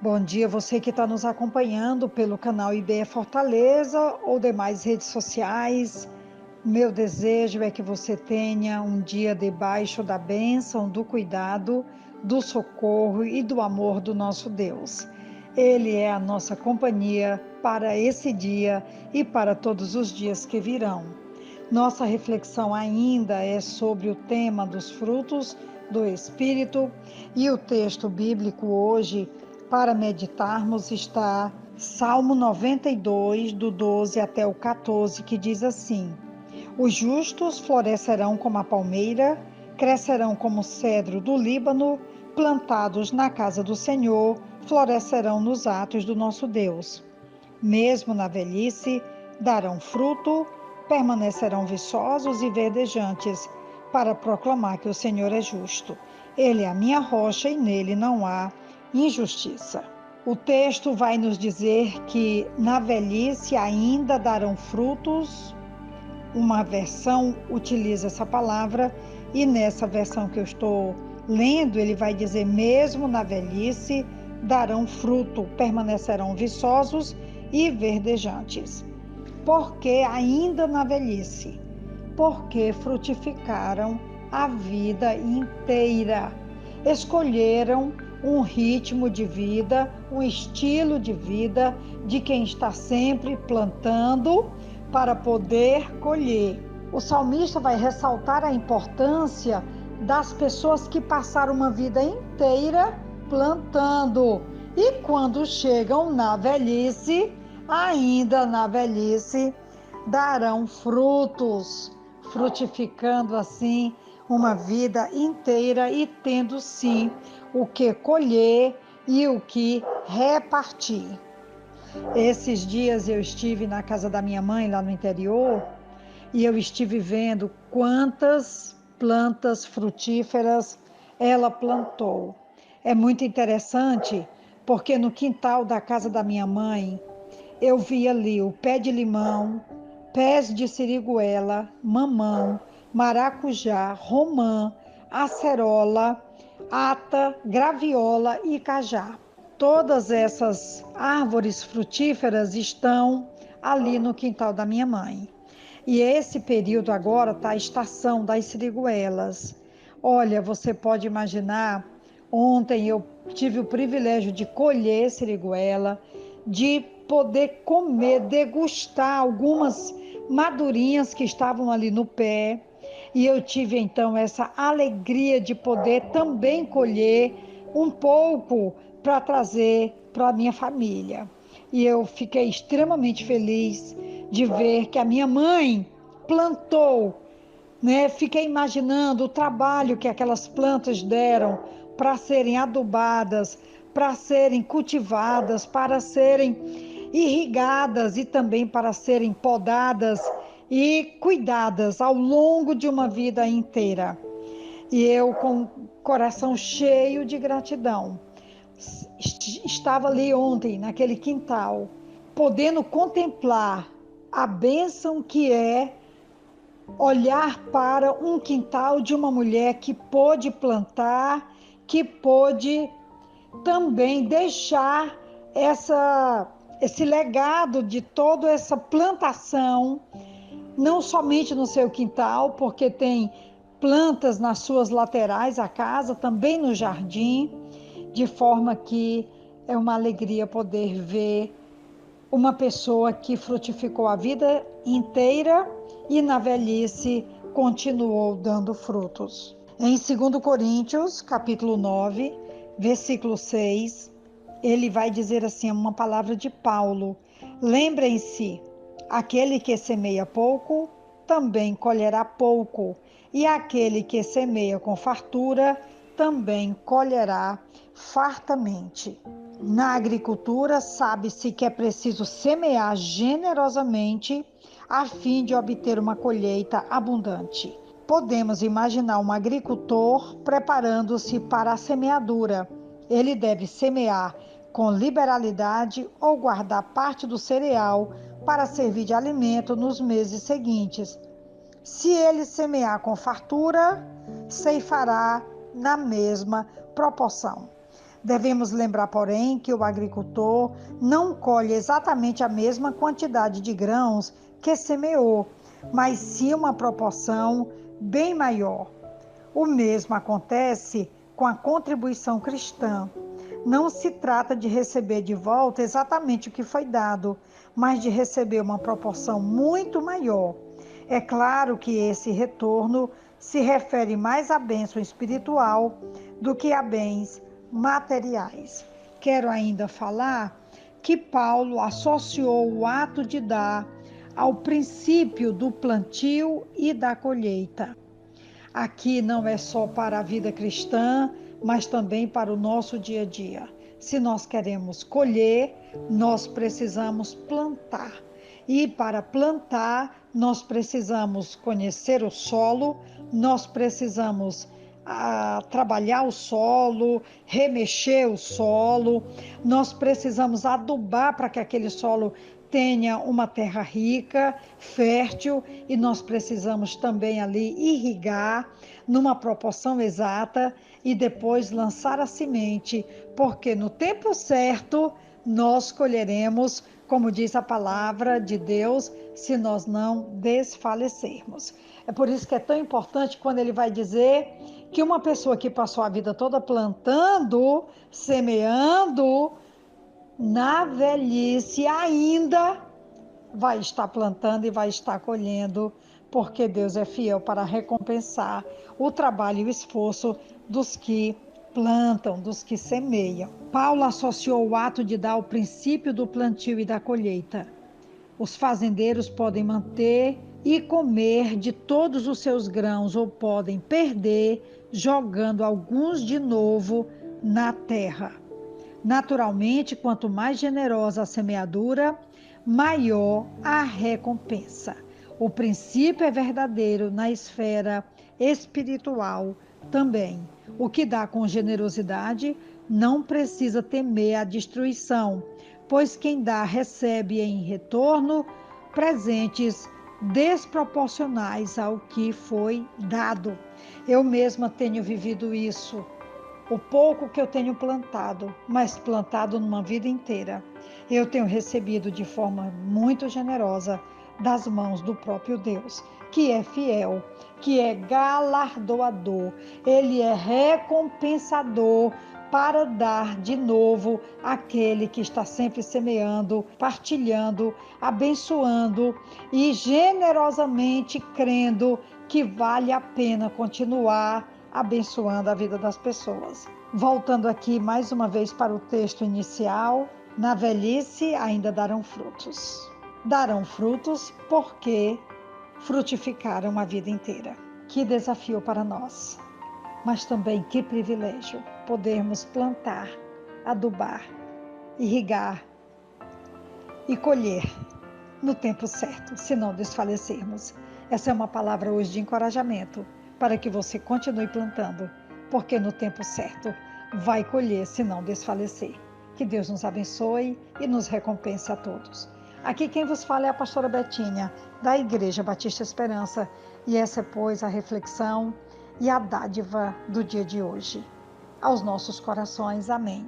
Bom dia, você que está nos acompanhando pelo canal IBE Fortaleza ou demais redes sociais. Meu desejo é que você tenha um dia debaixo da bênção, do cuidado, do socorro e do amor do nosso Deus. Ele é a nossa companhia para esse dia e para todos os dias que virão. Nossa reflexão ainda é sobre o tema dos frutos do Espírito e o texto bíblico hoje para meditarmos está Salmo 92, do 12 até o 14, que diz assim: Os justos florescerão como a palmeira, crescerão como o cedro do Líbano, plantados na casa do Senhor, florescerão nos atos do nosso Deus. Mesmo na velhice, darão fruto, permanecerão viçosos e verdejantes, para proclamar que o Senhor é justo. Ele é a minha rocha e nele não há injustiça. O texto vai nos dizer que na velhice ainda darão frutos. Uma versão utiliza essa palavra e nessa versão que eu estou lendo, ele vai dizer: mesmo na velhice darão fruto, permanecerão viçosos e verdejantes. Porque ainda na velhice? Porque frutificaram a vida inteira. Escolheram um ritmo de vida, um estilo de vida de quem está sempre plantando para poder colher. O salmista vai ressaltar a importância das pessoas que passaram uma vida inteira plantando e quando chegam na velhice, ainda na velhice, darão frutos, frutificando assim uma vida inteira e tendo sim o que colher e o que repartir. Esses dias eu estive na casa da minha mãe lá no interior e eu estive vendo quantas plantas frutíferas ela plantou. É muito interessante porque no quintal da casa da minha mãe eu vi ali o pé de limão, pés de siriguela, mamão, maracujá, romã, acerola, ata, graviola e cajá. Todas essas árvores frutíferas estão ali no quintal da minha mãe. E esse período agora está a estação das siriguelas. Olha, você pode imaginar, ontem eu tive o privilégio de colher siriguela, de poder comer, degustar algumas madurinhas que estavam ali no pé. E eu tive então essa alegria de poder também colher um pouco para trazer para a minha família. E eu fiquei extremamente feliz de ver que a minha mãe plantou, né? Fiquei imaginando o trabalho que aquelas plantas deram para serem adubadas, para serem cultivadas, para serem irrigadas e também para serem podadas e cuidadas ao longo de uma vida inteira. E eu, com o coração cheio de gratidão, estava ali ontem, naquele quintal, podendo contemplar a bênção que é olhar para um quintal de uma mulher que pôde plantar, que pôde também deixar esse legado de toda essa plantação, não somente no seu quintal, porque tem plantas nas suas laterais, a casa, também no jardim, de forma que é uma alegria poder ver uma pessoa que frutificou a vida inteira e na velhice continuou dando frutos. Em 2 Coríntios, capítulo 9, versículo 6, ele vai dizer assim, uma palavra de Paulo: lembrem-se, aquele que semeia pouco, também colherá pouco, e aquele que semeia com fartura, também colherá fartamente. Na agricultura, sabe-se que é preciso semear generosamente a fim de obter uma colheita abundante. Podemos imaginar um agricultor preparando-se para a semeadura. Ele deve semear com liberalidade ou guardar parte do cereal para servir de alimento nos meses seguintes. Se ele semear com fartura, ceifará na mesma proporção. Devemos lembrar, porém, que o agricultor não colhe exatamente a mesma quantidade de grãos que semeou, mas sim uma proporção bem maior. O mesmo acontece com a contribuição cristã. Não se trata de receber de volta exatamente o que foi dado, mas de receber uma proporção muito maior. É claro que esse retorno se refere mais à bênção espiritual do que a bens materiais. Quero ainda falar que Paulo associou o ato de dar ao princípio do plantio e da colheita. Aqui não é só para a vida cristã, mas também para o nosso dia a dia. Se nós queremos colher, nós precisamos plantar. E para plantar, nós precisamos conhecer o solo, nós precisamos trabalhar o solo, remexer o solo, nós precisamos adubar para que aquele solo tenha uma terra rica, fértil, e nós precisamos também ali irrigar numa proporção exata e depois lançar a semente, porque no tempo certo nós colheremos, como diz a palavra de Deus, se nós não desfalecermos. É por isso que é tão importante quando ele vai dizer que uma pessoa que passou a vida toda plantando, semeando, na velhice ainda vai estar plantando e vai estar colhendo, porque Deus é fiel para recompensar o trabalho e o esforço dos que plantam, dos que semeiam. Paulo associou o ato de dar o princípio do plantio e da colheita. Os fazendeiros podem manter e comer de todos os seus grãos ou podem perder jogando alguns de novo na terra. Naturalmente, quanto mais generosa a semeadura, maior a recompensa. O princípio é verdadeiro na esfera espiritual também. O que dá com generosidade não precisa temer a destruição, pois quem dá recebe em retorno presentes desproporcionais ao que foi dado. Eu mesma tenho vivido isso. O pouco que eu tenho plantado, mas plantado numa vida inteira, eu tenho recebido de forma muito generosa das mãos do próprio Deus, que é fiel, que é galardoador, ele é recompensador para dar de novo àquele que está sempre semeando, partilhando, abençoando e generosamente crendo que vale a pena continuar abençoando a vida das pessoas. Voltando aqui mais uma vez para o texto inicial, na velhice ainda darão frutos. Darão frutos porque frutificaram a vida inteira. Que desafio para nós, mas também que privilégio podermos plantar, adubar, irrigar e colher no tempo certo, se não desfalecermos. Essa é uma palavra hoje de encorajamento para que você continue plantando, porque no tempo certo vai colher se não desfalecer. Que Deus nos abençoe e nos recompense a todos. Aqui quem vos fala é a pastora Betinha, da Igreja Batista Esperança, e essa é, pois, a reflexão e a dádiva do dia de hoje. Aos nossos corações, amém.